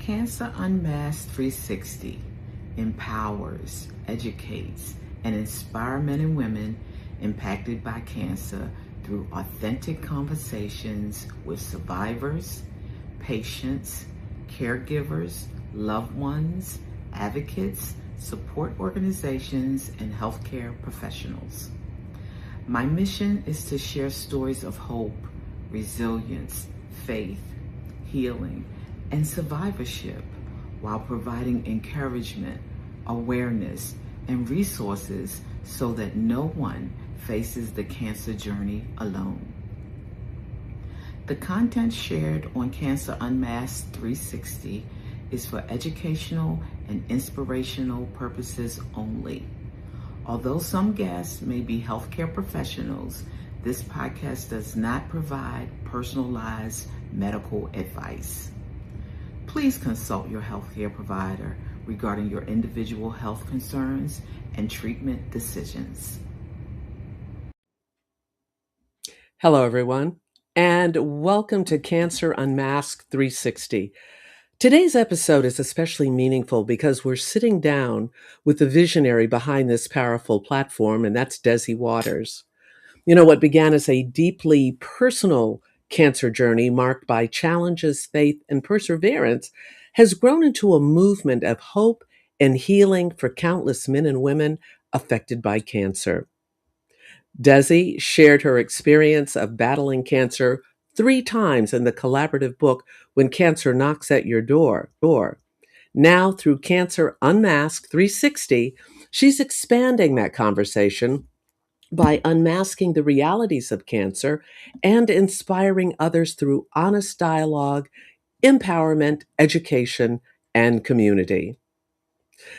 Cancer Unmasked 360 empowers, educates, and inspires men and women impacted by cancer through authentic conversations with survivors, patients, caregivers, loved ones, advocates, support organizations, and healthcare professionals. My mission is to share stories of hope, resilience, faith, healing, and survivorship while providing encouragement, awareness, and resources so that no one faces the cancer journey alone. The content shared on Cancer Unmasked 360 is for educational and inspirational purposes only. Although some guests may be healthcare professionals, this podcast does not provide personalized medical advice. Please consult your healthcare provider regarding your individual health concerns and treatment decisions. Hello, everyone, and welcome to Cancer Unmasked 360. Today's episode is especially meaningful because we're sitting down with the visionary behind this powerful platform, and that's Desi Waters. You know, what began as a deeply personal cancer journey marked by challenges, faith, and perseverance has grown into a movement of hope and healing for countless men and women affected by cancer. Desi shared her experience of battling cancer 3 times in the collaborative book, When Cancer Knocks at Your Door. Now, through Cancer Unmasked 360, she's expanding that conversation by unmasking the realities of cancer and inspiring others through honest dialogue, empowerment, education, and community.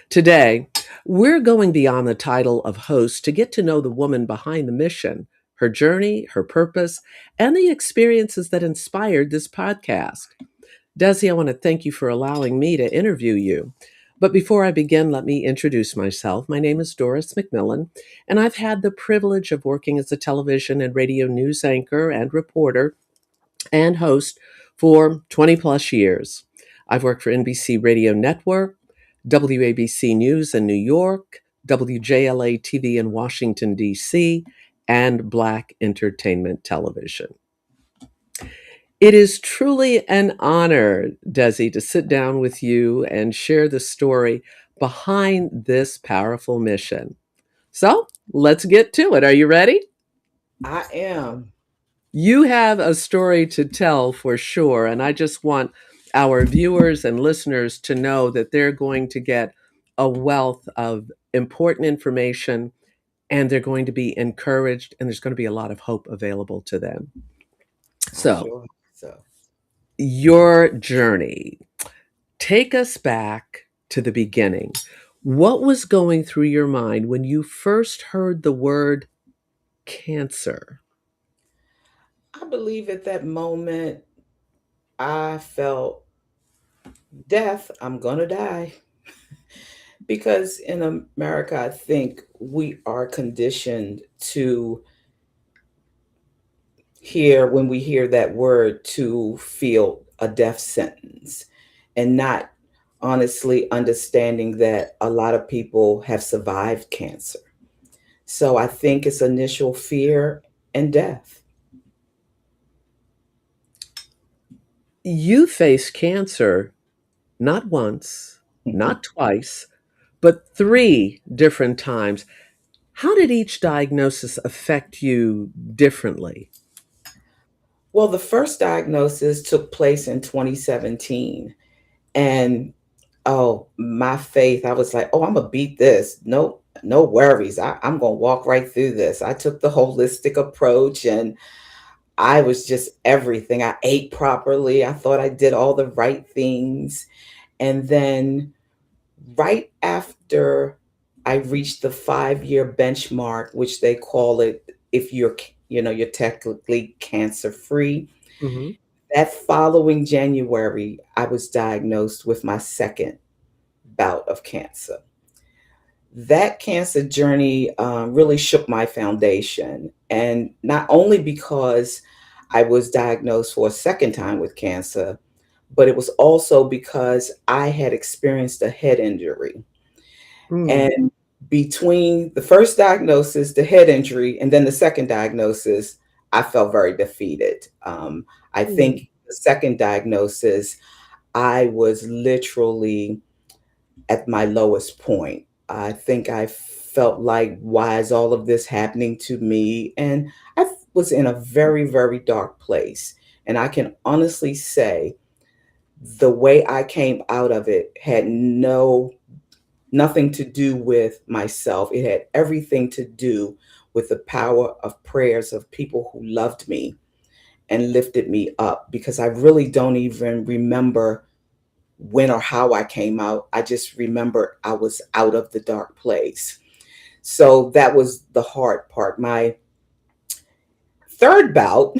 Today, we're going beyond the title of host to get to know the woman behind the mission, her journey, her purpose, and the experiences that inspired this podcast. Desi, I want to thank you for allowing me to interview you. But before I begin, let me introduce myself. My name is Doris McMillon, and I've had the privilege of working as a television and radio news anchor and reporter and host for 20 plus years. I've worked for NBC Radio Network, WABC News in New York, WJLA-TV in Washington, D.C., and Black Entertainment Television. It is truly an honor, Desi, to sit down with you and share the story behind this powerful mission. So let's get to it. Are you ready? I am. You have a story to tell for sure, and I just want our viewers and listeners to know that they're going to get a wealth of important information, and they're going to be encouraged, and there's going to be a lot of hope available to them. So, your journey, take us back to the beginning. What was going through your mind when you first heard the word cancer? I believe at that moment I felt death. I'm going to die. Because in America, I think we are conditioned to when we hear that word, to feel a death sentence and not honestly understanding that a lot of people have survived cancer. So I think it's initial fear and death. You faced cancer not once, not twice, but 3 different times. How did each diagnosis affect you differently? Well, the first diagnosis took place in 2017. And my faith, I was like, I'm going to beat this. No worries. I'm going to walk right through this. I took the holistic approach and I was just everything. I ate properly. I thought I did all the right things. And then right after I reached the 5-year benchmark, which they call it if you're technically cancer free. Mm-hmm. That following January, I was diagnosed with my second bout of cancer. That cancer journey really shook my foundation. And not only because I was diagnosed for a second time with cancer, but it was also because I had experienced a head injury. Mm, And between the first diagnosis, the head injury, and then the second diagnosis, I felt very defeated. I mm. think the second diagnosis, I was literally at my lowest point. I think I felt like, why is all of this happening to me? And I was in a very, very dark place. And I can honestly say the way I came out of it had nothing to do with myself. It had everything to do with the power of prayers of people who loved me and lifted me up, because I really don't even remember when or how I came out. I just remember I was out of the dark place. So that was the hard part. My third bout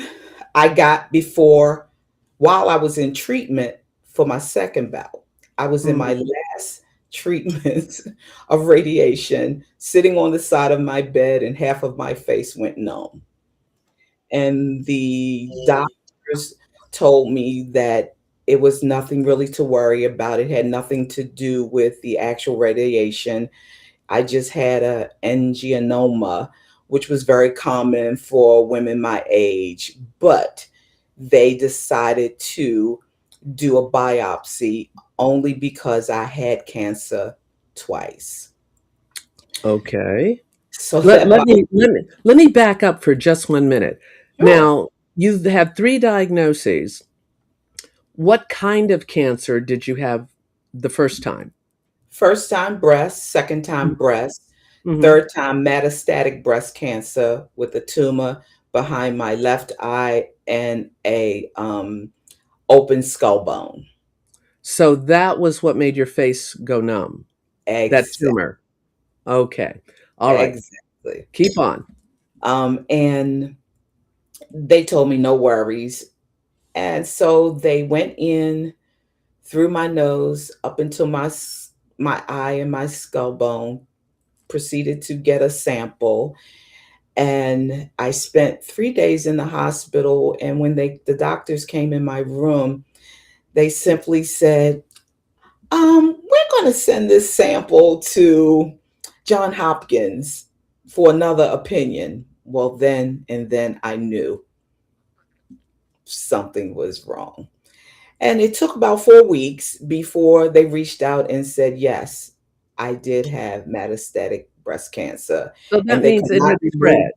I got before, while I was in treatment for my second bout. I was in my Mm. last treatment of radiation, sitting on the side of my bed, and half of my face went numb. And the doctors told me that it was nothing really to worry about. It had nothing to do with the actual radiation. I just had a angioma, which was very common for women my age, but they decided to do a biopsy only because I had cancer twice. Okay. So Let, that let me let me let me back up for just 1 minute. sure. Now, you've had three diagnoses. What kind of cancer did you have the first time? First time breast, second time breast, Mm-hmm. third time metastatic breast cancer with a tumor behind my left eye and a open skull bone. So that was what made your face go numb. That Exactly. tumor. Okay. All right. Exactly. Keep on. And they told me no worries. And so they went in through my nose up into my eye and my skull bone, proceeded to get a sample. And I spent 3 days in the hospital. And when the doctors came in my room, they simply said, we're going to send this sample to John Hopkins for another opinion. Well, then I knew something was wrong. And it took about 4 weeks before they reached out and said, yes, I did have metastatic breast cancer, So and that they could means it not had remove. spread.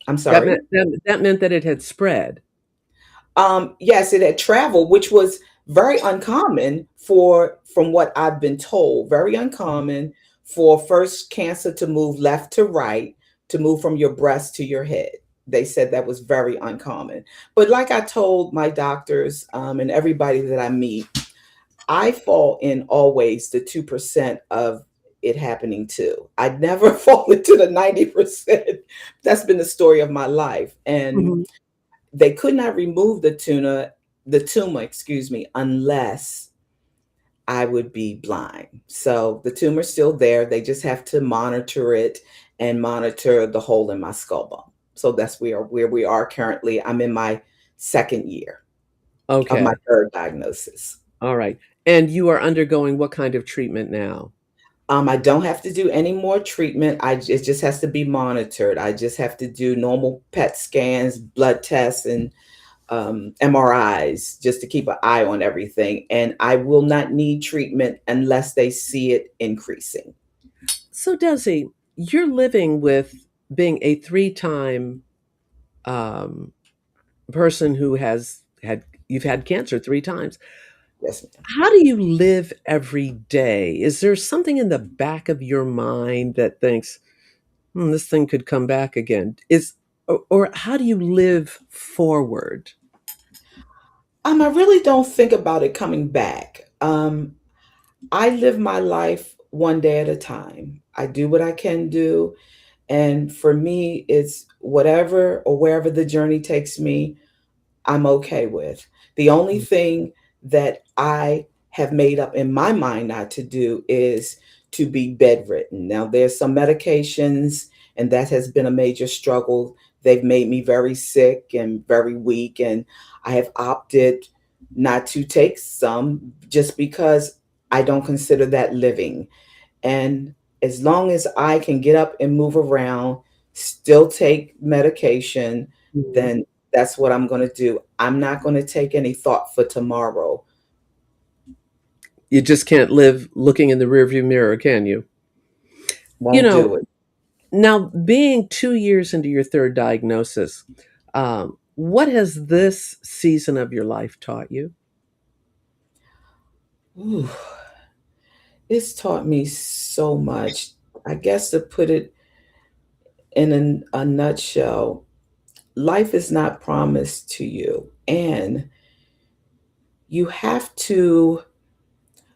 I'm That sorry. meant that meant that it had spread. Yes, it had traveled, which was very uncommon for, from what I've been told, very uncommon for first cancer to move left to right, to move from your breast to your head. They said that was very uncommon. But like I told my doctors and everybody that I meet, I fall in always the 2% of it happening too. I'd never fall into the 90%. That's been the story of my life. And Mhm. they could not remove the tumor, excuse me, unless I would be blind. So the tumor's still there. They just have to monitor it and monitor the hole in my skull bone. So that's where we are currently. I'm in my second year of my Okay. third diagnosis. All right. And you are undergoing what kind of treatment now? I don't have to do any more treatment. It just has to be monitored. I just have to do normal PET scans, blood tests, and MRIs, just to keep an eye on everything. And I will not need treatment unless they see it increasing. So, Desi, you're living with being a three-time um, person who has had you've had cancer three times. Yes, ma'am. How do you live every day? Is there something in the back of your mind that thinks, this thing could come back again? Or how do you live forward? I really don't think about it coming back. I live my life one day at a time. I do what I can do. And for me, it's whatever or wherever the journey takes me, I'm okay with. The only thing that I have made up in my mind not to do is to be bedridden. Now, there's some medications, and that has been a major struggle. They've made me very sick and very weak, and I have opted not to take some just because I don't consider that living. And as long as I can get up and move around, still take medication, Mhm. then that's what I'm going to do. I'm not going to take any thought for tomorrow. You just can't live looking in the rearview mirror, can you? You Won't know, do it. now being 2 years into your third diagnosis, what has this season of your life taught you? Ooh, it's taught me so much. I guess to put it in a nutshell, life is not promised to you. And you have to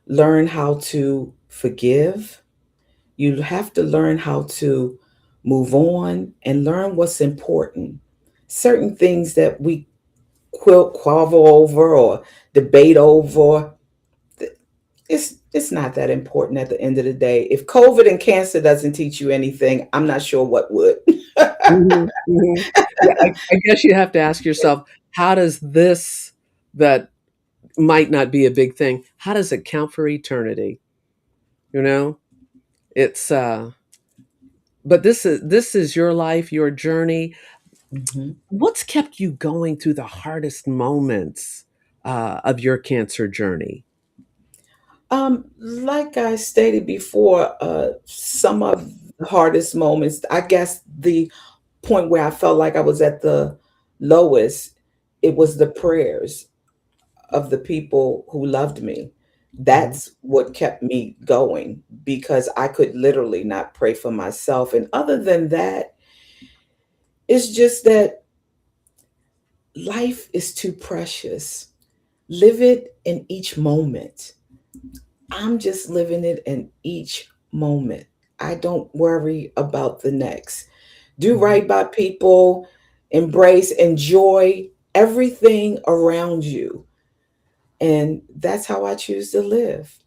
learn how to forgive. You have to learn how to move on and learn what's important. Certain things that we quabble over or debate over, it's not that important at the end of the day. If COVID and cancer doesn't teach you anything, I'm not sure what would. Mhm, mhm. Yeah, I guess you have to ask yourself, how does this that might not be a big thing, how does it count for eternity? You know? It's but this is your life, your journey. Mhm. What's kept you going through the hardest moments of your cancer journey? Like I stated before, some of the hardest moments, I guess the point where I felt like I was at the lowest, it was the prayers of the people who loved me. Mhm. That's what kept me going because I could literally not pray for myself. And other than that, it's just that life is too precious. Live it in each moment. I'm just living it in each moment. I don't worry about the next. Do Mhm. right by people, embrace, enjoy everything around you. And that's how I choose to live.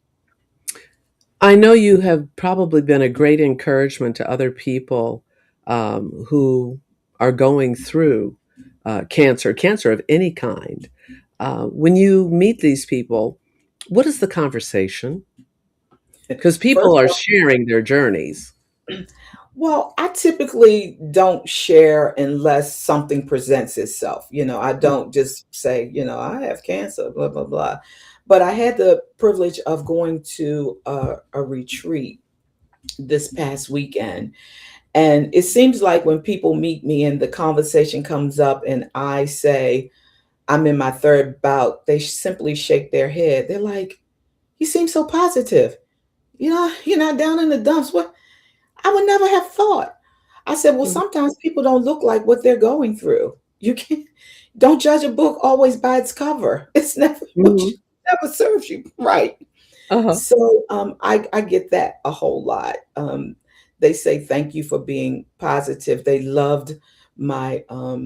I know you have probably been a great encouragement to other people who are going through cancer of any kind. When you meet these people, what is the conversation? Because people First are of sharing their journeys. well, I typically don't share unless something presents itself. I don't just say, I have cancer, blah, blah, blah. But I had the privilege of going to a retreat this past weekend. And it seems like when people meet me and the conversation comes up and I say, I'm in my third bout, they simply shake their head. They're like, you seem so positive. You're not down in the dumps. What? I would never have thought. I said, well, Mhm, sometimes people don't look like what they're going through. You can't don't judge a book always by its cover. It's never what you mhm, never serves you right. uh-huh, So I get that a whole lot. They say thank you for being positive. They loved my uh,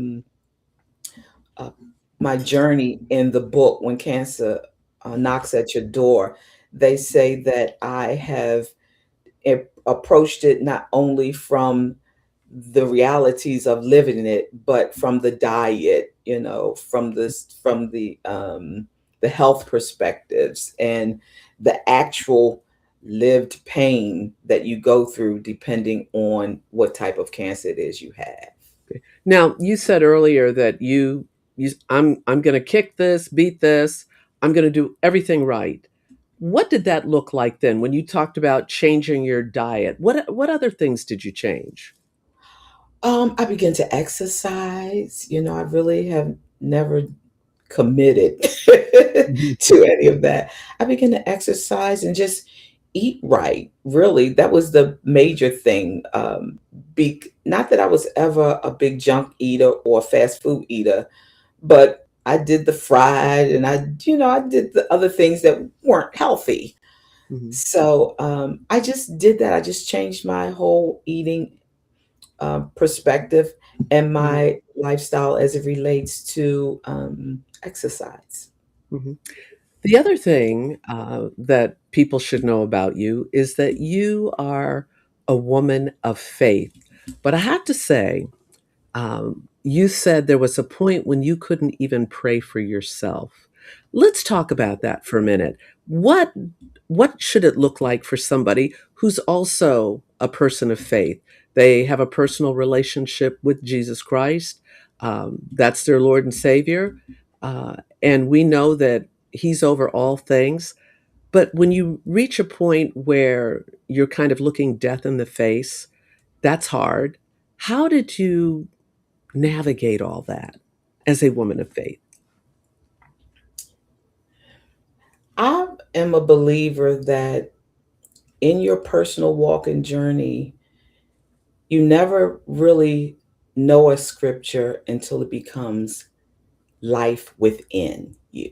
my journey in the book when cancer knocks at your door. They say that I have approached it not only from the realities of living it, but from the diet, from the health perspectives and the actual lived pain that you go through depending on what type of cancer it is you have. okay. Now, you said earlier that I'm gonna kick this, beat this, I'm gonna do everything right. What did that look like then when you talked about changing your diet? What other things did you change? I began to exercise. I really have never committed Mhm, to any of that. I began to exercise and just eat right. Really, that was the major thing. Not that I was ever a big junk eater or fast food eater, but I did the fried and I did the other things that weren't healthy. mhm, So I just did that. I just changed my whole eating perspective and mhm, my lifestyle as it relates to exercise. mhm. The other thing that people should know about you is that you are a woman of faith. But I have to say, you said there was a point when you couldn't even pray for yourself. Let's talk about that for a minute. What what should it look like for somebody who's also a person of faith? They have a personal relationship with Jesus Christ. That's their Lord and Savior, and we know that He's over all things. But when you reach a point where you're kind of looking death in the face, that's hard. How did you navigate all that as a woman of faith? I am a believer that in your personal walk and journey, you never really know a scripture until it becomes life within you.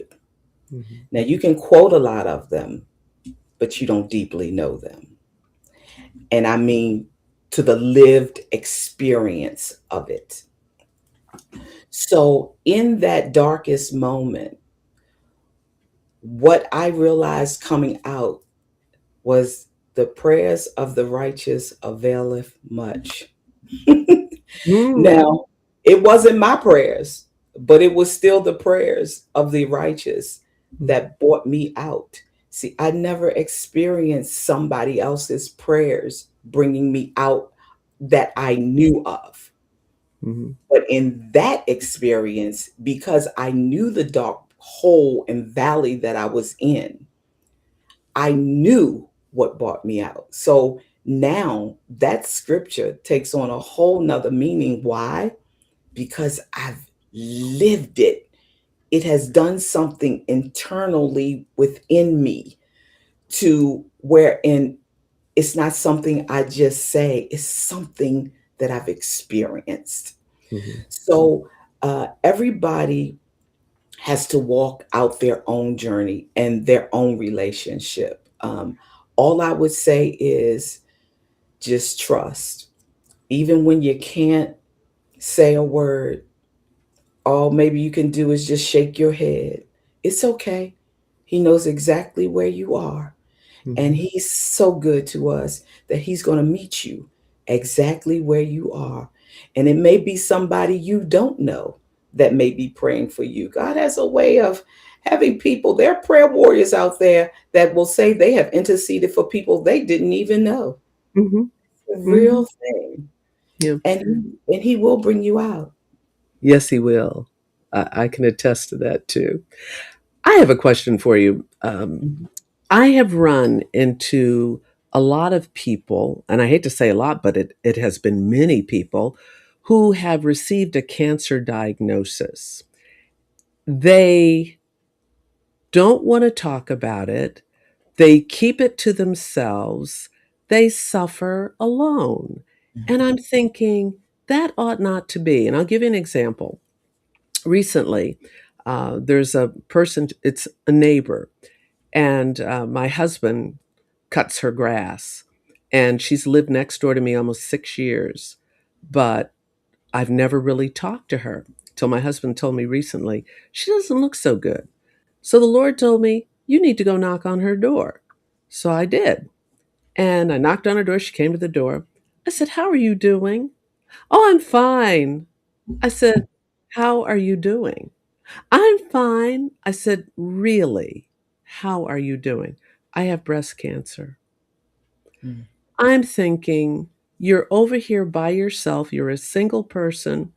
Mhm. Now, you can quote a lot of them, but you don't deeply know them. And I mean to the lived experience of it. So, in that darkest moment, what I realized coming out was the prayers of the righteous availeth much. Mm, Now, it wasn't my prayers, but it was still the prayers of the righteous mhm, that brought me out. See, I never experienced somebody else's prayers bringing me out that I knew of. mhm, But in that experience, because I knew the dark hole and valley that I was in, I knew what brought me out. So now that scripture takes on a whole nother meaning. Why? Because I've lived it. It has done something internally within me to wherein it's not something I just say, it's something that I've experienced. mhm, So everybody has to walk out their own journey and their own relationship. All I would say is just trust. Even when you can't say a word, all maybe you can do is just shake your head. It's okay. He knows exactly where you are. And mhm, he's so good to us that he's going to meet you exactly where you are. And it may be somebody you don't know that may be praying for you. God has a way of having people, there are prayer warriors out there that will say they have interceded for people they didn't even know. mhm, It's a real mhm. thing. Yeah. And he will bring you out. Yes, he will. I can attest to that too. I have a question for you. Mhm. I have run into a lot of people, and I hate to say a lot, but it has been many people who have received a cancer diagnosis. They don't want to talk about it. They keep it to themselves. They suffer alone. And I'm thinking that ought not to be. And I'll give you an example. Recently, there's a person, it's a neighbor, and my husband cuts her grass. And she's lived next door to me almost 6 years. But I've never really talked to her till my husband told me recently, she doesn't look so good. So the Lord told me, you need to go knock on her door. So I did. And I knocked on her door. She came to the door. I said, how are you doing? Oh, I'm fine. I said, how are you doing? I'm fine. I said, really? How are you doing? I have breast cancer. Mhm. I'm thinking, you're over here by yourself. You're a single person.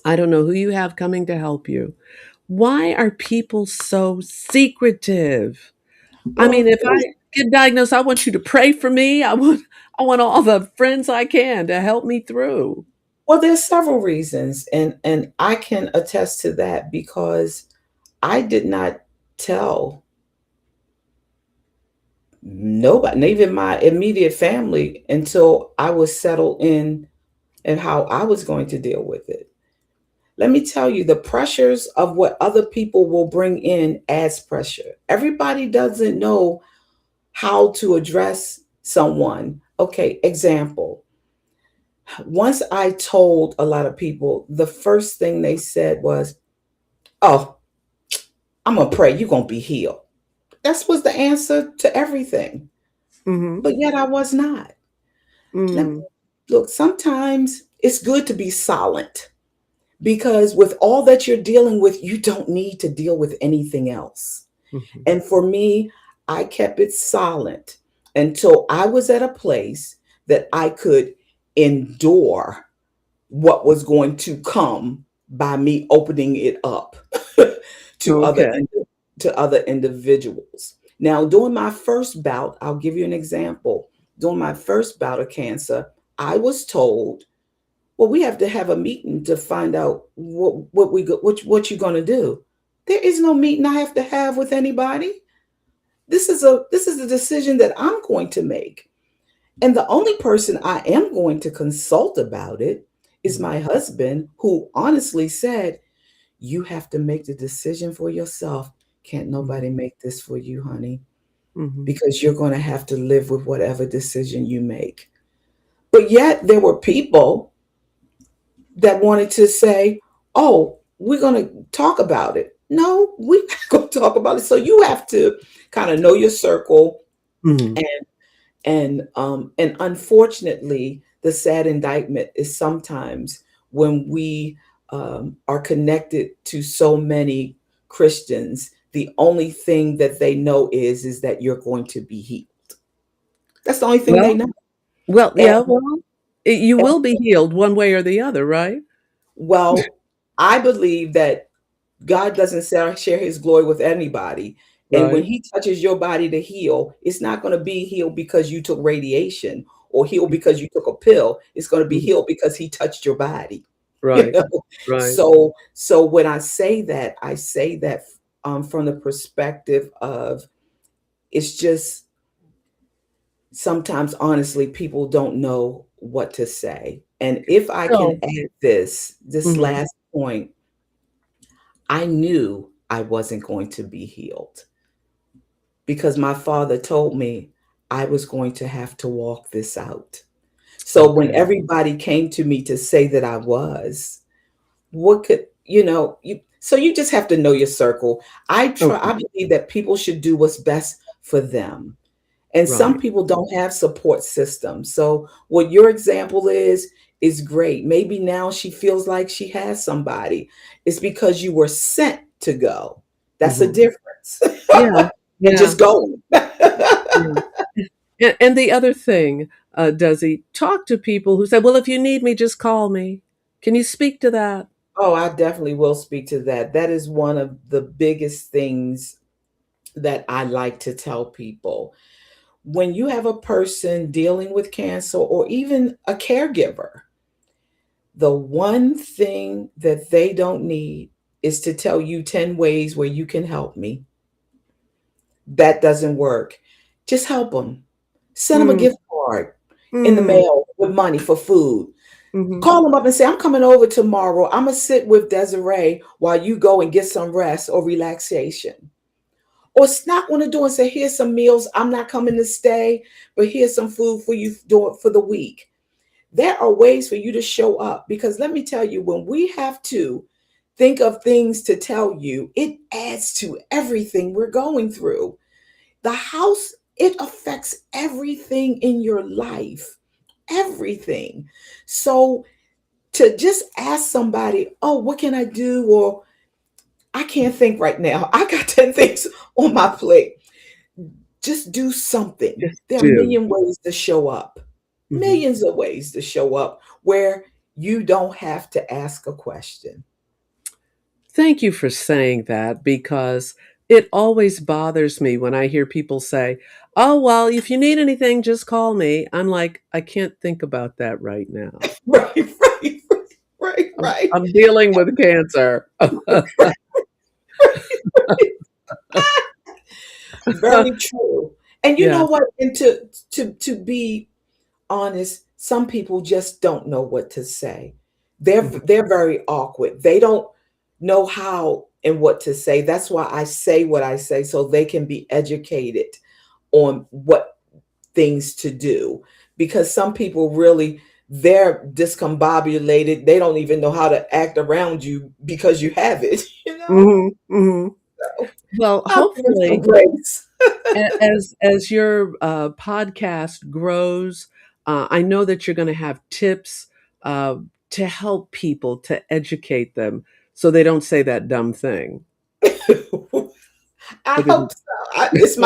I don't know who you have coming to help you. Why are people so secretive? I mean, Well, if I get diagnosed, I want you to pray for me. I want all the friends I can to help me through. there's several reasons, and I can attest to that because I did not tell nobody, not even my immediate family, until I was settled in and how I was going to deal with it. Let me tell you, the pressures of what other people will bring in adds pressure. Everybody doesn't know how to address someone. Okay, example. Once I told a lot of people, the first thing they said was, "Oh, I'm gonna pray you're gonna be healed." That was the answer to everything. Mhm. But yet I was not. Let Mm. Look, sometimes it's good to be silent because with all that you're dealing with, you don't need to deal with anything else. Mhm. And for me, I kept it silent until I was at a place that I could endure what was going to come by me opening it up to Okay. to other individuals. Now, during my first bout, I'll give you an example. During my first bout of cancer, I was told, "Well, we have to have a meeting to find out what you're going to do." There is no meeting I have to have with anybody. This is a decision that I'm going to make. And the only person I am going to consult about it is Mhm. my husband, who honestly said, "You have to make the decision for yourself. Can't Mhm. nobody make this for you, honey, Mhm. because you're going to have to live with whatever decision you make." But yet, there were people that wanted to say, "Oh, we're going to talk about it." No, we're not going to talk about it. So you have to kind of know your circle. Mhm. And unfortunately, the sad indictment is sometimes when we are connected to so many Christians, the only thing that they know is that you're going to be healed. That's the only thing they Well, know. And, yeah, well, you and will be healed one way or the other, right? well, I believe that God doesn't share his glory with anybody. And when Right. he touches your body to heal, it's not going to be healed because you took radiation or healed because you took a pill. It's going to be Mhm. healed because he touched your body. You Right. know? Right. So when I say that from the perspective of, it's just sometimes honestly people don't know what to say. And if I can So add this mhm. last point, I knew I wasn't going to be healed because my father told me I was going to have to walk this out. So when Okay. everybody came to me to say that I was, what could, so you just have to know your circle. I Okay. believe that people should do what's best for them. And some Right. people don't have support systems. So what your example is great. Maybe now she feels like she has somebody. It's because you were sent to go. That's a Mhm. difference. Yeah. And Yeah. just going. Yeah. And the other thing, Desi, talk to people who say, "Well, if you need me, just call me." Can you speak to that? Oh, I definitely will speak to that. That is one of the biggest things that I like to tell people. When you have a person dealing with cancer or even a caregiver, the one thing that they don't need is to tell you 10 ways where you can help me. That doesn't work. Just help them. Send them a Mm, gift card in the mm, mail with money for food. mhm, Call them up and say, "I'm coming over tomorrow. I'm going to sit with Desiree while you go and get some rest or relaxation." Or knock on the door and say, "Here's some meals. I'm not coming to stay, but here's some food for you for the week." There are ways for you to show up because let me tell you, when we have to think of things to tell you, it adds to everything we're going through. The house, it affects everything in your life, everything. So to just ask somebody, "Oh, what can I do?" Or, "I can't think right now. I got 10 things on my plate." Just do something. just There are a do. million ways to show up, Mhm. millions of ways to show up where you don't have to ask a question. Thank you for saying that because it always bothers me when I hear people say, "Oh, well, if you need anything, just call me." I'm like, "I can't think about that right now. Right, right, right, right. I'm dealing with cancer." Very true. And you know Yeah. what? And to be honest, some people just don't know what to say. Mhm. They're very awkward. They don't know how and what to say. That's why I say what I say so they can be educated on what things to do. Because some people really, they're discombobulated. They don't even know how to act around you because you have it, you know? Mhm, mhm. So Well, I'll give them some hopefully, grace. as your podcast grows, I know that you're going to have tips, uh, to help people, to educate them so they don't say that dumb thing. I But it, hope so. It's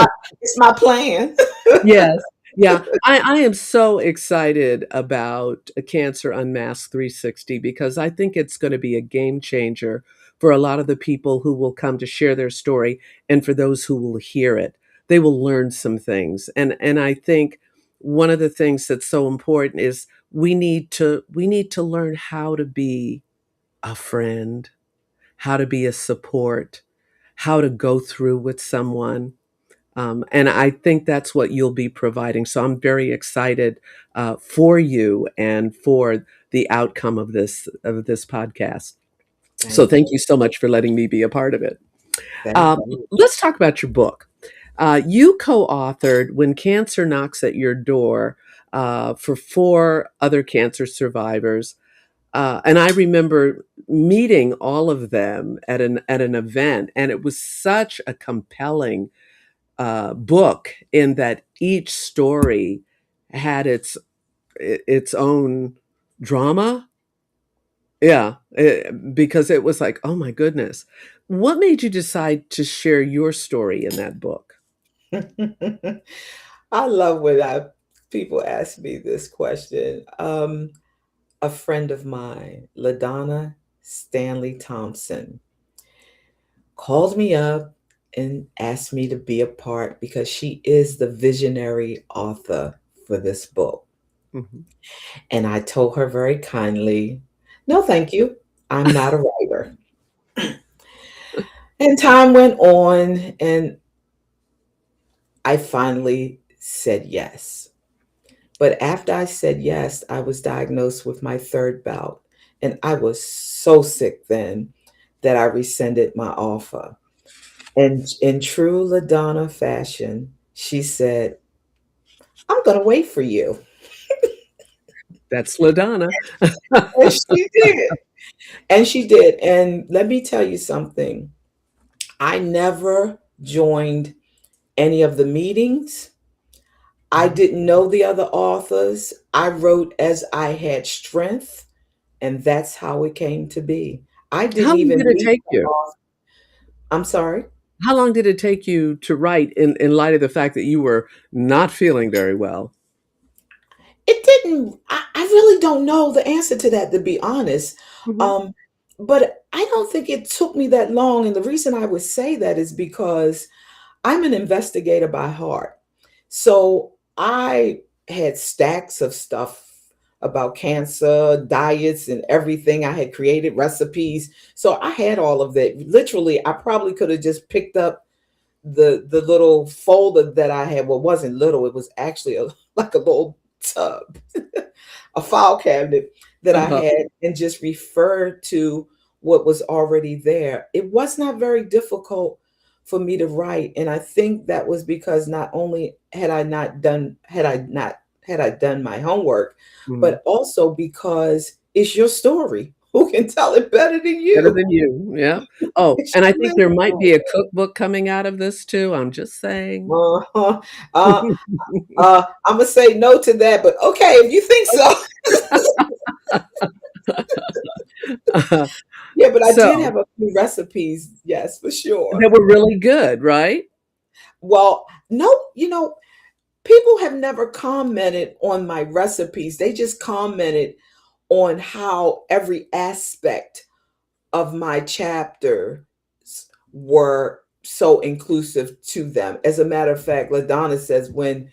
my plan. yes. Yeah. I am so excited about a Cancer Unmasked 360 because I think it's going to be a game changer for a lot of the people who will come to share their story and for those who will hear it. They will learn some things. And I think one of the things that's so important is we need to learn how to be a friend, how to be a support, how to go through with someone. And I think that's what you'll be providing. So I'm very excited for you and for the outcome of this podcast. So Thank thank you. you so much for letting me be a part of it. Thank Um, you. let's talk about your book. You co-authored "When Cancer Knocks at Your Door" for four other cancer survivors. And I remember meeting all of them at an event, and it was such a compelling book in that each story had its own drama. Yeah, because it was like, oh my goodness, what made you decide to share your story in that book? I love when people ask me this question. A friend of mine, LaDonna Stanley Thompson, called me up and asked me to be a part because she is the visionary author for this book. Mhm. And I told her very kindly, no, thank you. I'm not a writer. And time went on, and I finally said yes. But after I said yes, I was diagnosed with my third bout. And I was so sick then that I rescinded my offer. And in true LaDonna fashion, she said, I'm going to wait for you. That's LaDonna. And she did. And she did. And let me tell you something. I never joined any of the meetings. I Mhm. didn't know the other authors. I wrote as I had strength, and that's how it came to be. I How didn't long even did it meet take the you? author. I'm sorry. How long did it take you to write in light of the fact that you were not feeling very well? It didn't, I really don't know the answer to that, to be honest. Mhm. Um, but I don't think it took me that long. And the reason I would say that is because I'm an investigator by heart. So I had stacks of stuff about cancer, diets, and everything. I had created recipes. So I had all of that. Literally, I probably could have just picked up the little folder that I had. Well, it wasn't little, it was actually like a little tub, a file cabinet that I Uh-huh. had, and just referred to what was already there. It was not very difficult for me to write. And I think that was because not only had I done my homework, Mhm. but also because it's your story. Who can tell it better than Better you? than you, yeah. Oh, It's and I your think lived there might be a story. cookbook coming out of this too, I'm just saying. Uh-huh. Uh, I'm gonna say no to that, but okay, if you think so. Yeah, but I So, did have a few recipes, yes, for they sure. were really good, right? Well, no, people have never commented on my recipes. They just commented on how every aspect of my chapters were so inclusive to them. As a matter of fact, LaDonna says when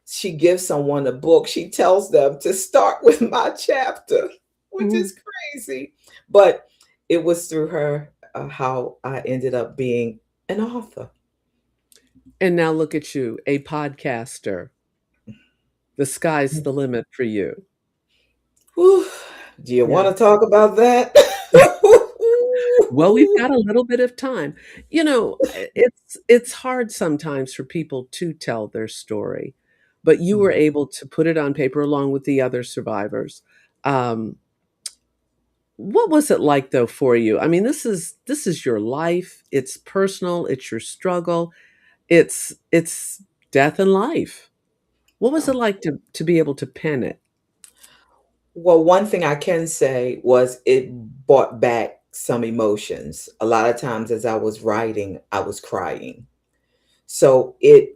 she gives someone a book, she tells them to start with my chapter, which Mhm. is crazy. But it was through her how I ended up being an author. And now look at you, a podcaster. The sky's the limit for you. Whew. Do you want Yeah. to talk about that? Well, we've got a little bit of time. It's hard sometimes for people to tell their story, but you were able to put it on paper along with the other survivors. Um, what was it like though for you? I mean, this is your life. It's personal. It's your struggle. It's death and life. What was it Oh. like to be able to pen it? Well, one thing I can say was it brought back some emotions. A lot of times as I was writing, I was crying. So it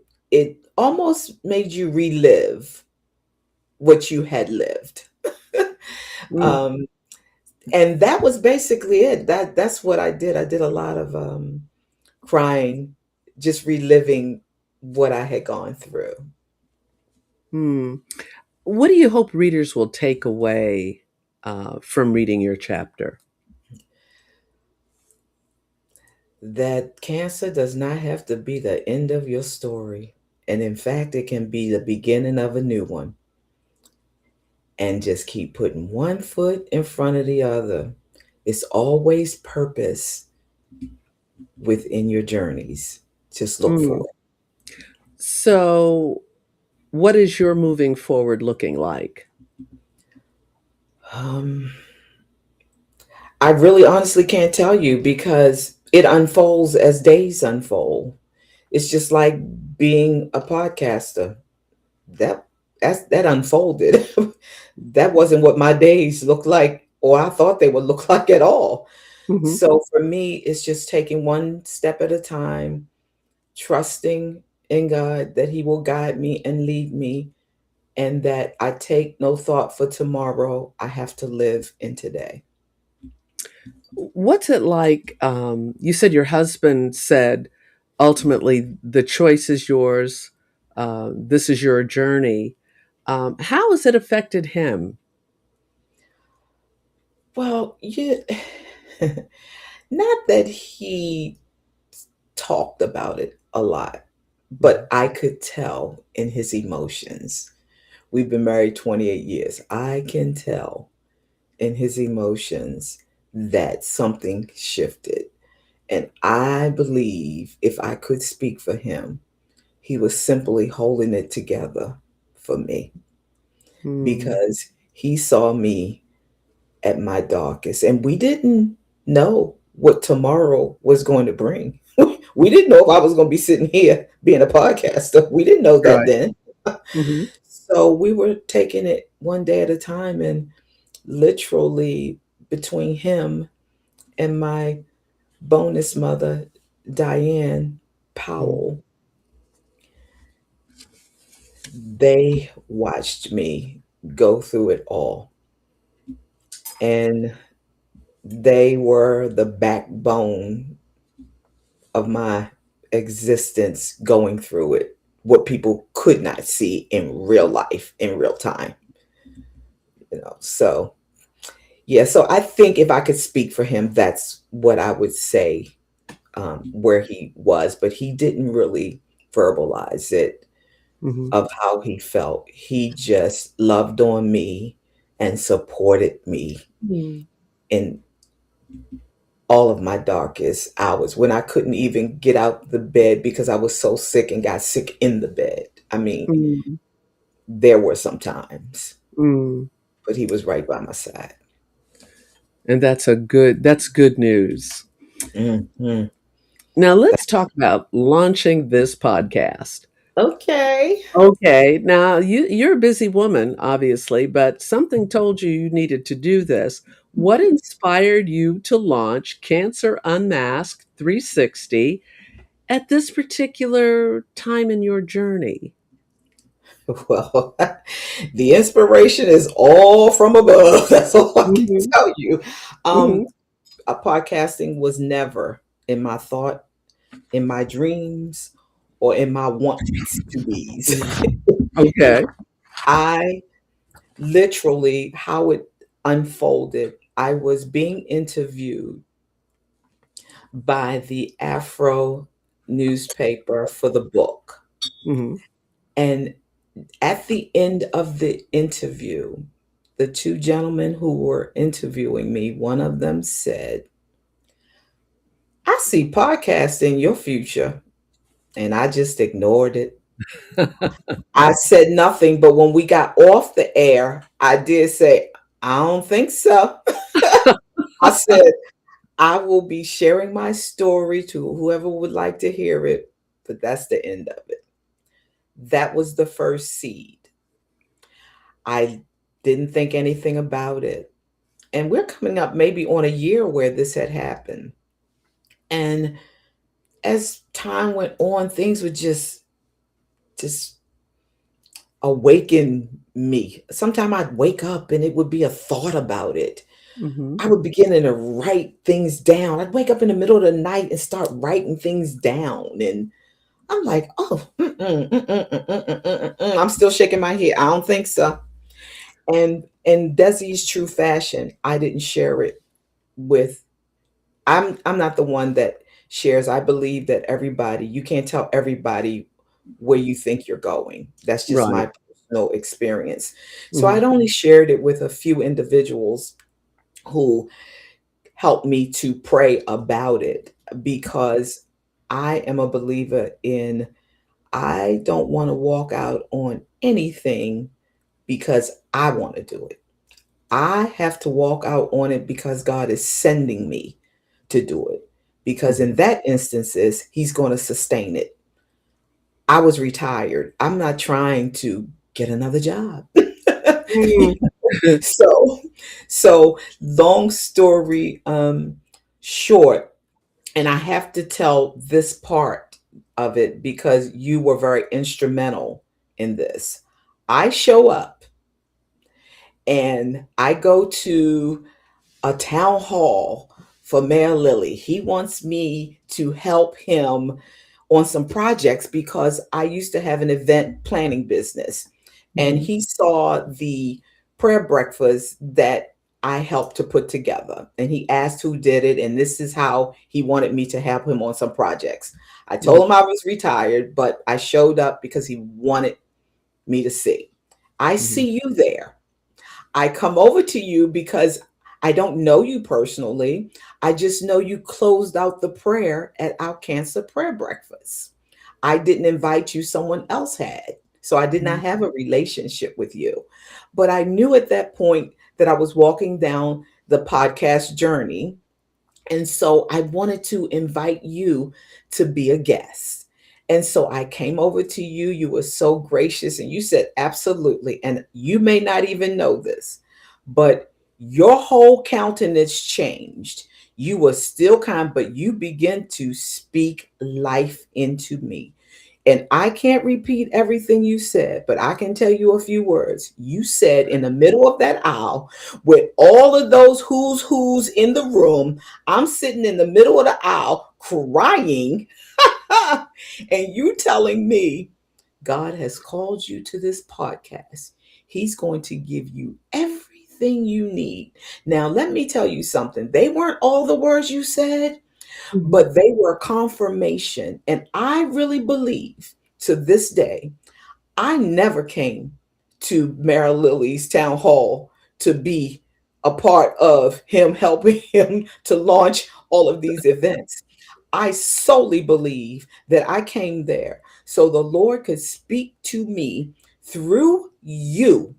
almost made you relive what you had lived. Mm, um, and that was basically it. That's what I did. I did a lot of crying, just reliving what I had gone through. mm. What do you hope readers will take away from reading your chapter? That cancer does not have to be the end of your story. And in fact, it can be the beginning of a new one. And just keep putting one foot in front of the other. It's always purpose within your journeys. Just look Mm. for it. So, what is your moving forward looking like? Um, I really honestly can't tell you because it unfolds as days unfold. It's just like being a podcaster. That that unfolded. That wasn't what my days looked like, or I thought they would look like at all. Hmm. So for me, it's just taking one step at a time, trusting in God that He will guide me and lead me, and that I take no thought for tomorrow. I have to live in today. What's it like? You said your husband said, ultimately, the choice is yours. This is your journey. How has it affected him? Well, yeah, not that he talked about it a lot, but I could tell in his emotions. We've been married 28 years. I can tell in his emotions that something shifted. And I believe if I could speak for him, he was simply holding it together for me Mm, because he saw me at my darkest. And we didn't know what tomorrow was going to bring. We didn't know if I was going to be sitting here being a podcaster. We didn't know that right. then. Hmm. So we were taking it one day at a time, and literally between him and my bonus mother, Diane Powell, they watched me go through it all. And they were the backbone of my existence going through it, what people could not see in real life, in real time. So yeah, so I think if I could speak for him, that's what I would say, where he was, but he didn't really verbalize it Hmm. of how he felt. He just loved on me and supported me Hmm. in all of my darkest hours when I couldn't even get out the bed because I was so sick and got sick in the bed. I mean, Mm, there were some times, mm. but he was right by my side. And that's good news. Mhm. Now let's talk about launching this podcast. Okay. Okay, now you're a busy woman, obviously, but something told you you needed to do this. What inspired you to launch Cancer Unmasked 360 at this particular time in your journey? Well, the inspiration is all from above. That's all I can Mhm, tell you. Um, mhm, podcasting was never in my thought, in my dreams, or in my wants to be's. mhm. Okay. I literally, how it unfolded, I was being interviewed by the Afro newspaper for the book. Mhm, And at the end of the interview, the two gentlemen who were interviewing me, one of them said, I see podcasting your future. And I just ignored it. I said nothing, but when we got off the air, I did say, I don't think so. I said, I will be sharing my story to whoever would like to hear it, but that's the end of it. That was the first seed. I didn't think anything about it. And we're coming up maybe on a year where this had happened. And as time went on, things would just awaken me. Sometimes I'd wake up and it would be a thought about it. Mhm. I would begin to write things down. I'd wake up in the middle of the night and start writing things down. And I'm like, oh, I'm still shaking my head. I don't think so. And in Desi's true fashion, I didn't share it with. I'm not the one that shares. I believe that everybody, you can't tell everybody where you think you're going. That's just Right. my personal experience. So Mhm. I'd only shared it with a few individuals who helped me to pray about it because I am a believer in I don't want to walk out on anything because I want to do it. I have to walk out on it because God is sending me to do it. Because Mhm. in that instances, he's going to sustain it. I was retired. I'm not trying to get another job. Mm. so so long story short, and I have to tell this part of it because you were very instrumental in this. I show up and I go to a town hall for Mayor Lilly. He wants me to help him on some projects because I used to have an event planning business. And Mhm. he saw the prayer breakfast that I helped to put together. And he asked who did it. And this is how he wanted me to help him on some projects. I Mhm. told him I was retired, but I showed up because he wanted me to see. I Mhm. see you there. I come over to you because I don't know you personally. I just know you closed out the prayer at our cancer prayer breakfast. I didn't invite you, someone else had. So I did not Mhm. have a relationship with you. But I knew at that point that I was walking down the podcast journey. And so I wanted to invite you to be a guest. And so I came over to you. You were so gracious and you said, absolutely. And you may not even know this, but your whole countenance changed. You were still kind, but you began to speak life into me. And I can't repeat everything you said, but I can tell you a few words. You said in the middle of that aisle, with all of those who's in the room, I'm sitting in the middle of the aisle crying, and you telling me God has called you to this podcast. He's going to give you everything you need. Now, let me tell you something. They weren't all the words you said, Mhm. but they were confirmation. And I really believe to this day, I never came to Mary Lily's town hall to be a part of him helping him to launch all of these events. I solely believe that I came there so the Lord could speak to me through you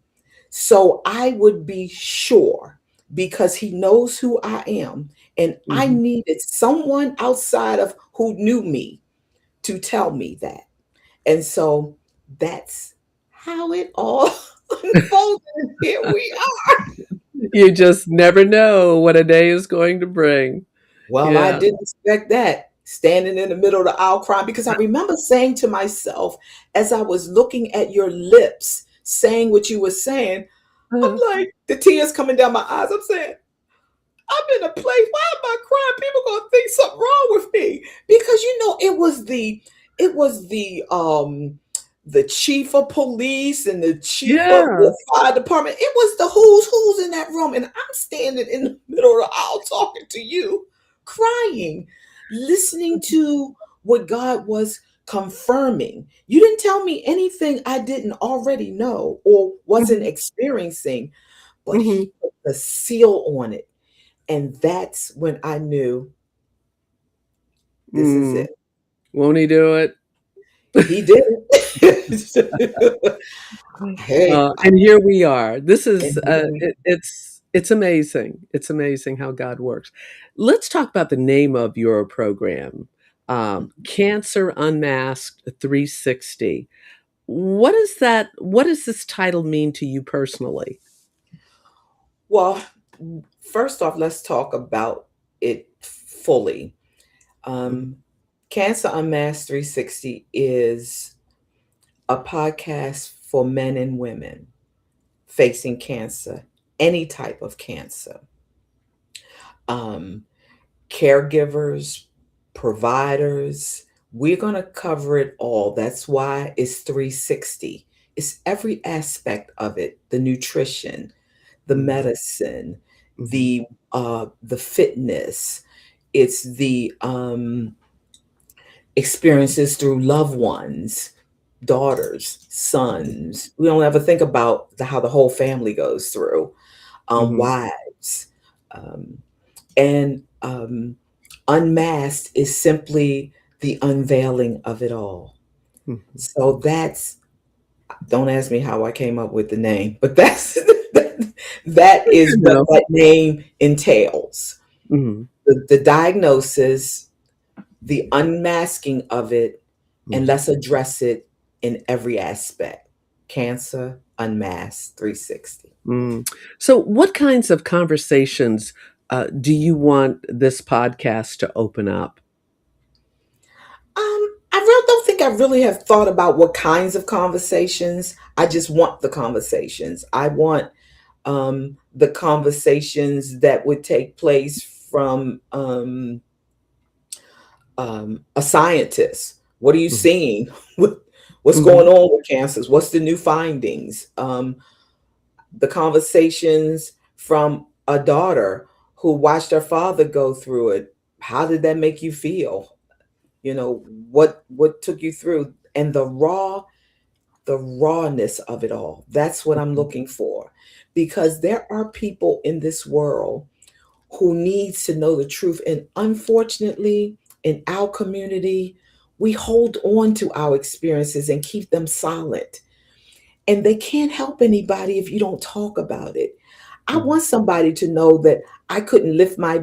so I would be sure because he knows who I am. And I Mhm. needed someone outside of who knew me to tell me that. And so that's how it all unfolded. Here we are. You just never know what a day is going to bring. Well, I Yeah. didn't expect that. Standing in the middle of the aisle crying because I remember saying to myself as I was looking at your lips, saying what you were saying, I'm Uh, like, the tears coming down my eyes. I'm saying, I'm in a place. Why am I crying? People gonna think something wrong with me because it was the chief of police and the chief of yeah. the fire department. It was the who's in that room, and I'm standing in the middle of the aisle talking to you, crying, listening to what God was confirming. You didn't tell me anything I didn't already know or wasn't Mhm. experiencing, but Mhm. He put the seal on it. And that's when I knew this is Mm. it. Won't he do it? He did it. Hey, And here we are. This is and here we it's amazing. It's amazing how God works. Let's talk about the name of your program, Cancer Unmasked 360. What is that? What does this title mean to you personally? Well, first off, let's talk about it fully. Mhm, Um, Cancer Unmasked 360 is a podcast for men and women facing cancer, any type of cancer. Um, Caregivers, providers. We're going to cover it all. That's why it's 360. It's every aspect of it, the nutrition, the mhm, medicine, mhm, the fitness. It's the experiences through loved ones, daughters, sons. We don't ever think about how the whole family goes through. mhm, Wives, um, and unmasked is simply the unveiling of it all. mhm. So that's, don't ask me how I came up with the name, but that's that is Good what enough. that name entails. Mhm, The diagnosis, the unmasking of it, and mhm, let's address it in every aspect. Cancer Unmasked 360. mm. So, what kinds of conversations do you want this podcast to open up? I really don't think I really have thought about what kinds of conversations. I just want the conversations. I want the conversations that would take place from a scientist. What are you Mhm, seeing? What's mhm, going on with cancers? What's the new findings? The conversations from a daughter who watched her father go through it. How did that make you feel? You know, what took you through? And the rawness of it all. That's what I'm mhm, looking for. Because there are people in this world who needs to know the truth. And unfortunately, in our community, we hold on to our experiences and keep them silent. And they can't help anybody if you don't talk about it. I mhm, want somebody to know that I couldn't lift my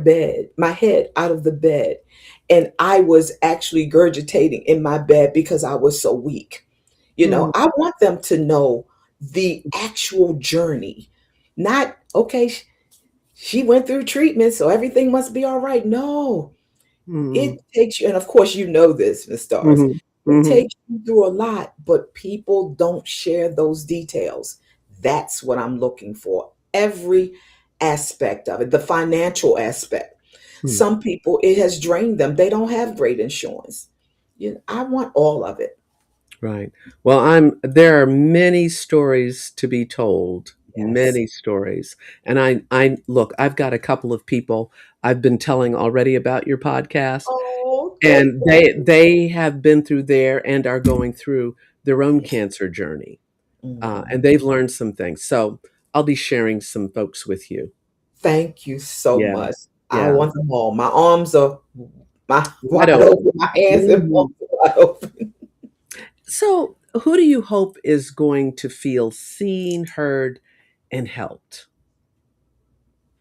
head out of the bed. And I was actually gurgitating in my bed because I was so weak. mhm, I want them to know the actual journey, not, okay, she went through treatment, so everything must be all right. No, it mhm, takes you, and of course, you know this, Miss Stars. mhm, It mhm. takes you through a lot, but people don't share those details. That's what I'm looking for. Every aspect of it, the financial aspect. Hmm. Some people, it has drained them. They don't have great insurance. I want all of it. Right. Well, there are many stories to be told, Yes. many stories. And look, I've got a couple of people I've been telling already about your podcast, Oh, thank and you. they have been through there and are going through their own cancer journey. Mhm. And they've learned some things. So I'll be sharing some folks with you. Thank you so Yeah. much. I Yeah. want them all. My arms are Wide wide open. open. My hands and Mhm. arms are wide open. So, who do you hope is going to feel seen, heard, and helped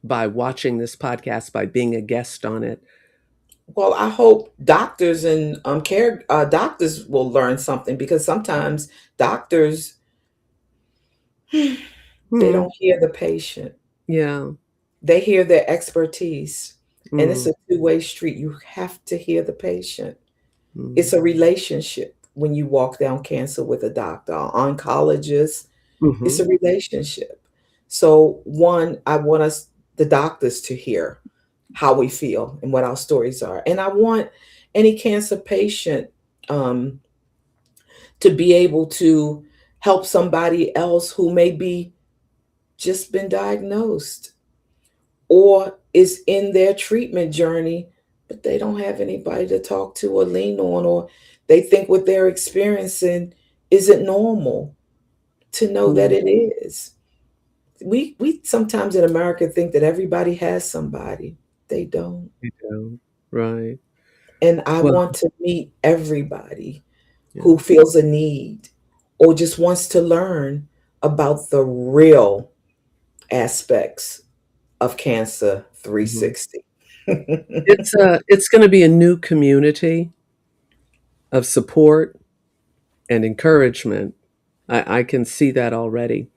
by watching this podcast, by being a guest on it? Well, I hope doctors and care doctors will learn something, because sometimes doctors, they Hmm. don't hear the patient. Yeah. They hear their expertise, and it's Mm, a two-way street. You have to hear the patient. It's mm, a relationship when you walk down cancer with a doctor, or oncologist. It's mhm, a relationship. So, one, I want us, the doctors, to hear how we feel and what our stories are. And I want any cancer patient um, to be able to help somebody else who may be just been diagnosed or is in their treatment journey, but they don't have anybody to talk to or lean on, or they think what they're experiencing isn't normal, to know that mm. it is. We sometimes in America think that everybody has somebody. They don't. You don't. Right. And I Well, want to meet everybody yeah. who feels a need or just wants to learn about the real aspects of Cancer Mhm. 360. It's going to be a new community of support and encouragement. I can see that already.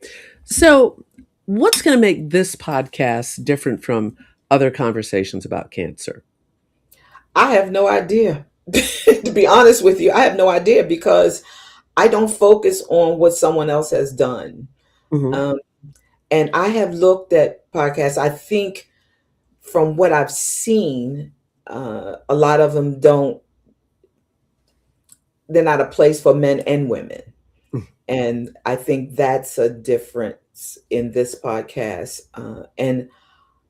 So, what's going to make this podcast different from other conversations about cancer? I have no idea. To be honest with you, I have no idea because I don't focus on what someone else has done. Hmm. Um, and I have looked at podcasts. I think from what I've seen, a lot of them don't, they're not a place for men and women. And I think that's a difference in this podcast. And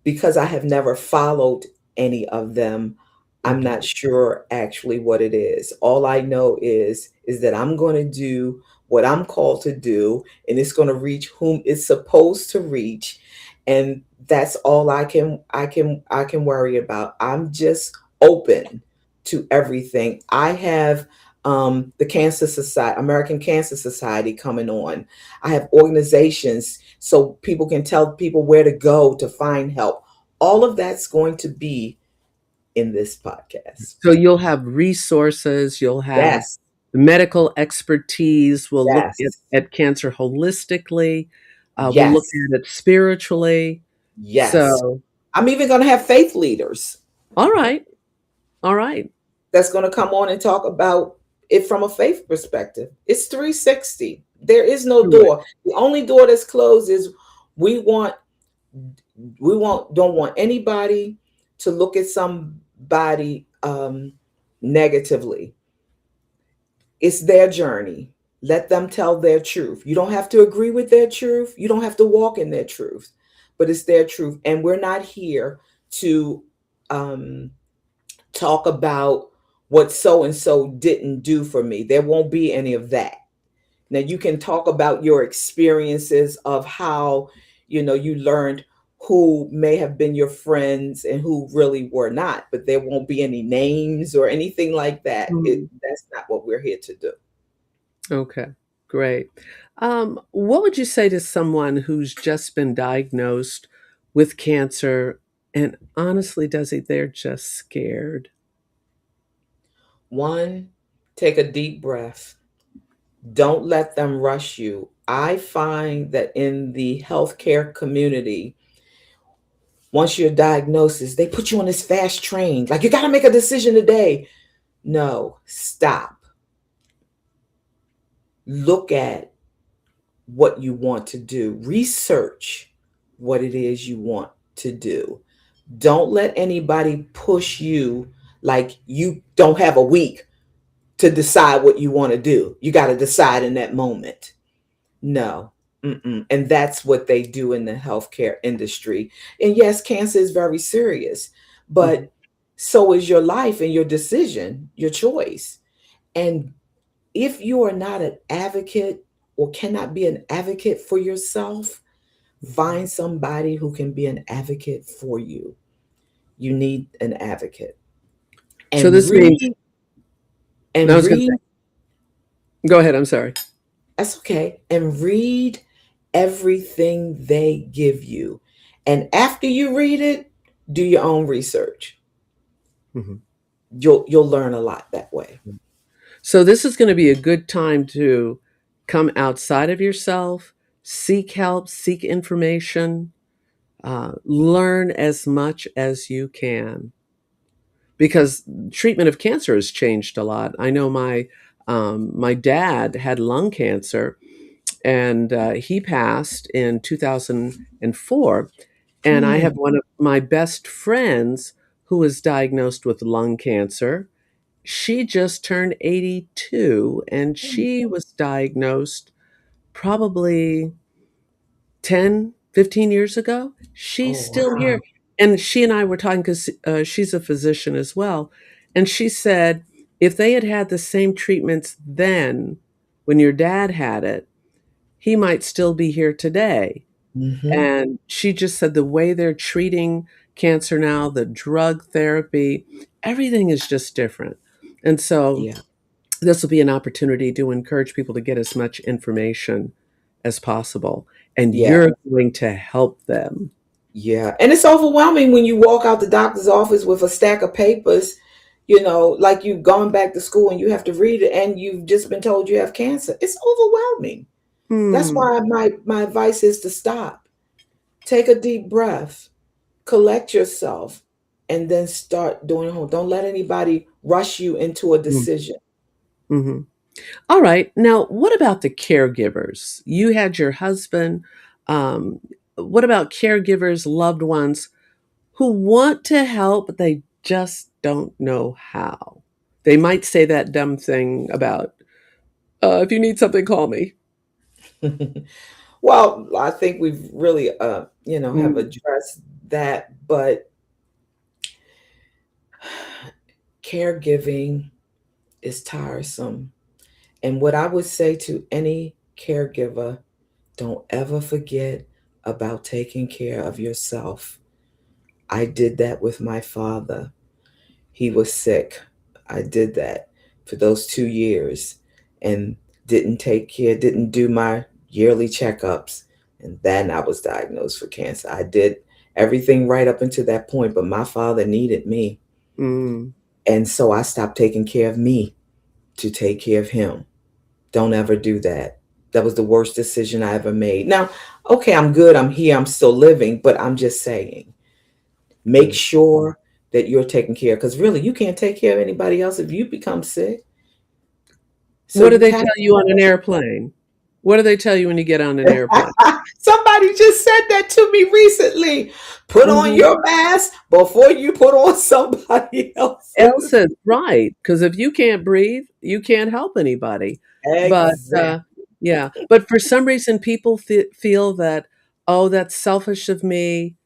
because I have never followed any of them, I'm Hmm. not sure actually what it is. All I know is that I'm going to do what I'm called to do, and it's going to reach whom it's supposed to reach, and that's all I can worry about. I'm just open to everything. I have the Cancer Society, American Cancer Society coming on. I have organizations so people can tell people where to go to find help. All of that's going to be in this podcast. So you'll have resources, you'll have Yes, medical expertise, we'll look yes, at cancer holistically, we'll look yes, at it spiritually. yes. So, I'm even going to have faith leaders all right, all right. that's going to come on and talk about it from a faith perspective. It's 360. There is no Good. door. The only door that's closed is we want don't want anybody to look at somebody negatively. It's their journey. Let them tell their truth. You don't have to agree with their truth. You don't have to walk in their truth, but it's their truth. And we're not here to um, talk about what so and so didn't do for me. There won't be any of that. Now you can talk about your experiences of how you learned who may have been your friends and who really were not, but there won't be any names or anything like that. Mhm. That's not what we're here to do. Okay, great. What would you say to someone who's just been diagnosed with cancer and honestly, Desi, they're just scared? One, take a deep breath. Don't let them rush you. I find that in the healthcare community, once you're diagnosed, they put you on this fast train. Like you got to make a decision today. No, stop. Look at what you want to do. Research what it is you want to do. Don't let anybody push you like you don't have a week to decide what you want to do. You got to decide in that moment. No. Mm-mm. And that's what they do in the healthcare industry. And yes, cancer is very serious, Mhm. but so is your life and your decision, your choice. And if you are not an advocate or cannot be an advocate for yourself, Mhm. find somebody who can be an advocate for you. You need an advocate. So And this means read I and was gonna say read, go ahead, I'm sorry. that's okay. And read everything they give you. And after you read it, do your own research. Mhm. You'll learn a lot that way. So this is gonna be a good time to come outside of yourself, seek help, seek information, learn as much as you can because treatment of cancer has changed a lot. I know my dad had lung cancer, and he passed in 2004. And I Hmm. have one of my best friends who was diagnosed with lung cancer. She just turned 82, and she was diagnosed probably 10, 15 years ago. Oh She's still wow. here. And she and I were talking because she's a physician as well. And she said, if they had had the same treatments then, when your dad had it, he might still be here today. Hmm. And she just said the way they're treating cancer now, the drug therapy, everything is just different. And so Yeah. this will be an opportunity to encourage people to get as much information as possible. And Yeah. you're going to help them. Yeah. And it's overwhelming when you walk out the doctor's office with a stack of papers, like you've gone back to school and you have to read it and you've just been told you have cancer. It's overwhelming. That's Hmm. why my advice is to stop. Take a deep breath, collect yourself, and then start doing home. Don't let anybody rush you into a decision. Mm-hmm. All right. Now, what about the caregivers? You had your husband. Um, what about caregivers, loved ones who want to help, but they just don't know how? They might say that dumb thing about, if you need something, call me. Well, I think we've really, have Mm, addressed that, but caregiving is tiresome. And what I would say to any caregiver, don't ever forget about taking care of yourself. I did that with my father. He was sick. I did that for those 2 years and didn't take care, didn't do my yearly checkups. And then I was diagnosed for cancer. I did everything right up until that point, but my father needed me. mm, And so I stopped taking care of me to take care of him. Don't ever do that. That was the worst decision I ever made. Now, okay, I'm good. I'm here. I'm still living, but I'm just saying, make mm. sure that you're taken care of because really you can't take care of anybody else if you become sick. So What do you they have tell you on an airplane? What do they tell you when you get on an airplane? somebody just said that to me recently. Put on Hmm. your mask before you put on somebody else's. Elsa's right, because if you can't breathe, you can't help anybody. But Exactly. yeah, but for some reason, people feel that, oh, that's selfish of me.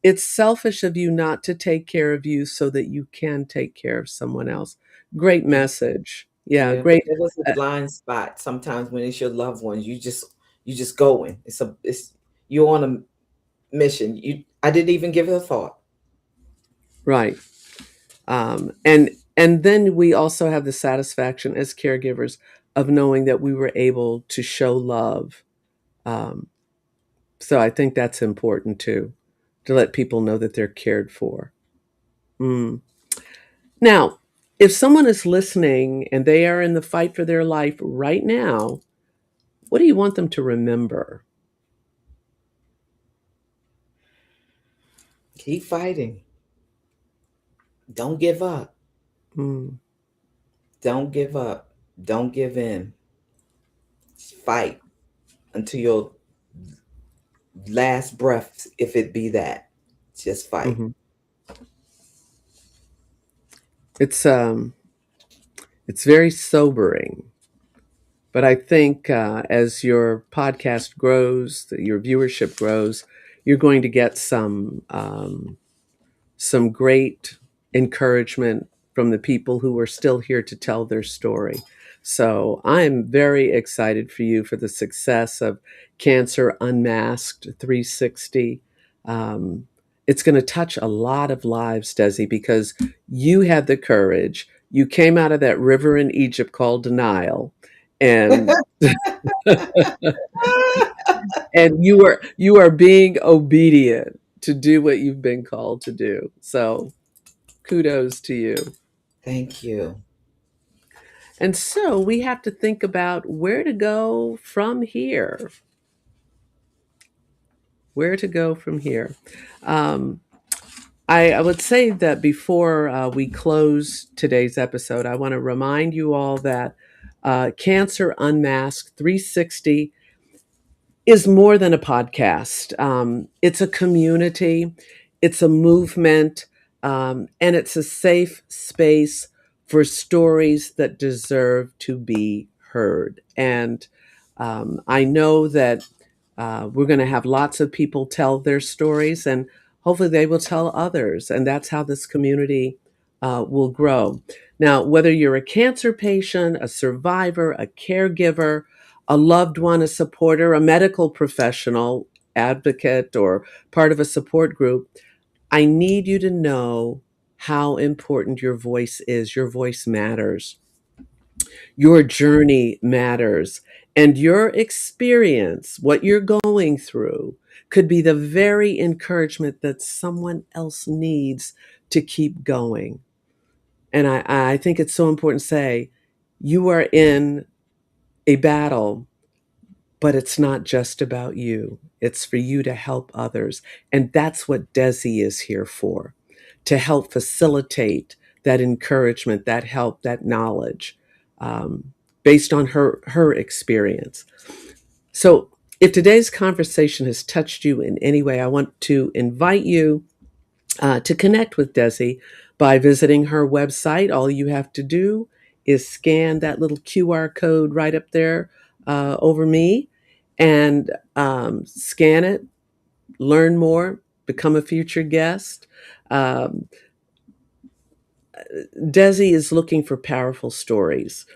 It's selfish of you not to take care of you so that you can take care of someone else. Great message. Yeah, Yeah, but great. there was a Uh, blind spot sometimes when it's your loved ones. You just going. It's you're on a mission. I didn't even give it a thought. right. And then we also have the satisfaction as caregivers of knowing that we were able to show love. Um, so I think that's important too, to let people know that they're cared for. Mm. Now, if someone is listening and they are in the fight for their life right now, what do you want them to remember? Keep fighting. Don't give up. Mm. Don't give up. Don't give in. Fight until your last breath, if it be that. Just fight. Hmm. It's it's very sobering, but I think as your podcast grows, your viewership grows, you're going to get some great encouragement from the people who are still here to tell their story. So I'm very excited for you for the success of Cancer Unmasked 360. Um, it's going to touch a lot of lives, Desi, because you had the courage. You came out of that river in Egypt called denial, and and you are being obedient to do what you've been called to do. So kudos to you. Thank you. And so we have to think about where to go from here. Where to go from here. Um, I would say that before we close today's episode, I want to remind you all that Cancer Unmasked 360 is more than a podcast. It's a community, it's a movement, and it's a safe space for stories that deserve to be heard. And I know that we're going to have lots of people tell their stories, and hopefully they will tell others. And that's how this community will grow. Now, whether you're a cancer patient, a survivor, a caregiver, a loved one, a supporter, a medical professional, advocate, or part of a support group, I need you to know how important your voice is. Your voice matters. Your journey matters. And your experience, what you're going through, could be the very encouragement that someone else needs to keep going. And I think it's so important to say, you are in a battle, but it's not just about you. It's for you to help others. And that's what Desi is here for, to help facilitate that encouragement, that help, that knowledge, um, based on her experience. So, if today's conversation has touched you in any way, I want to invite you to connect with Desi by visiting her website. All you have to do is scan that little QR code right up there over me and scan it, learn more, become a future guest. Um, Desi is looking for powerful stories,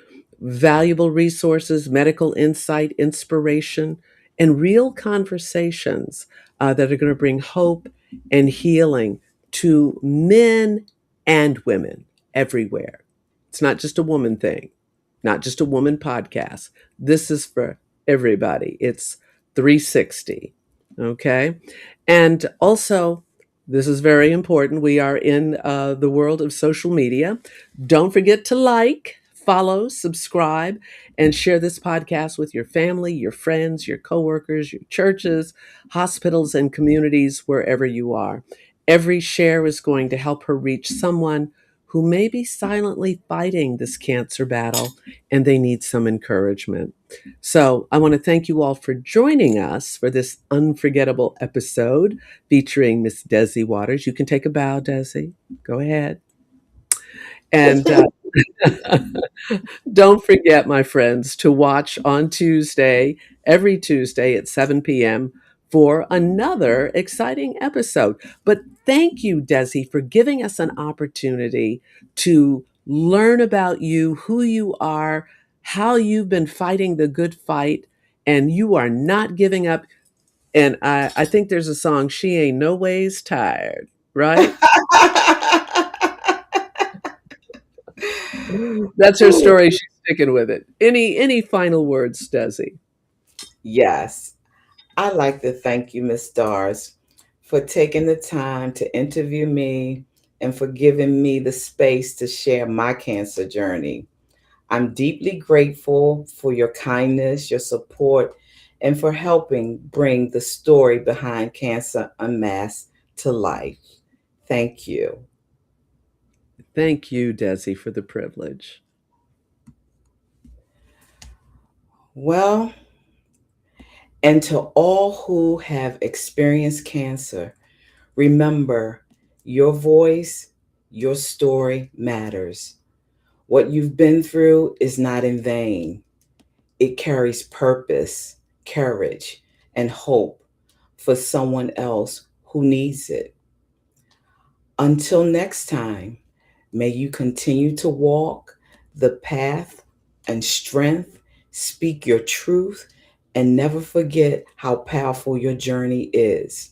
valuable resources, medical insight, inspiration, and real conversations that are going to bring hope and healing to men and women everywhere. It's not just a woman thing, not just a woman podcast. This is for everybody. It's 360. Okay. And also, this is very important. We are in the world of social media. Don't forget to like, follow, subscribe, and share this podcast with your family, your friends, your coworkers, your churches, hospitals, and communities, wherever you are. Every share is going to help her reach someone who may be silently fighting this cancer battle and they need some encouragement. So I want to thank you all for joining us for this unforgettable episode featuring Miss Desi Waters. You can take a bow, Desi. Go ahead. And don't forget, my friends, to watch on Tuesday, every Tuesday at 7 p.m. for another exciting episode. But thank you, Desi, for giving us an opportunity to learn about you, who you are, how you've been fighting the good fight, and you are not giving up. And I think there's a song, She Ain't No Ways Tired, right? That's her story. She's sticking with it. Any final words, Desi? Yes, I'd like to thank you, Miss Stars, for taking the time to interview me and for giving me the space to share my cancer journey. I'm deeply grateful for your kindness, your support, and for helping bring the story behind Cancer Unmasked to life. Thank you. Thank you, Desi, for the privilege. Well, and to all who have experienced cancer, remember your voice, your story matters. What you've been through is not in vain. It carries purpose, courage, and hope for someone else who needs it. Until next time, may you continue to walk the path and strength, speak your truth, and never forget how powerful your journey is.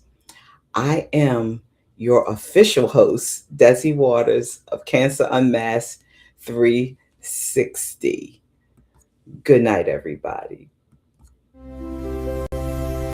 I am your official host, Desi Waters of Cancer Unmasked 360. Good night, everybody.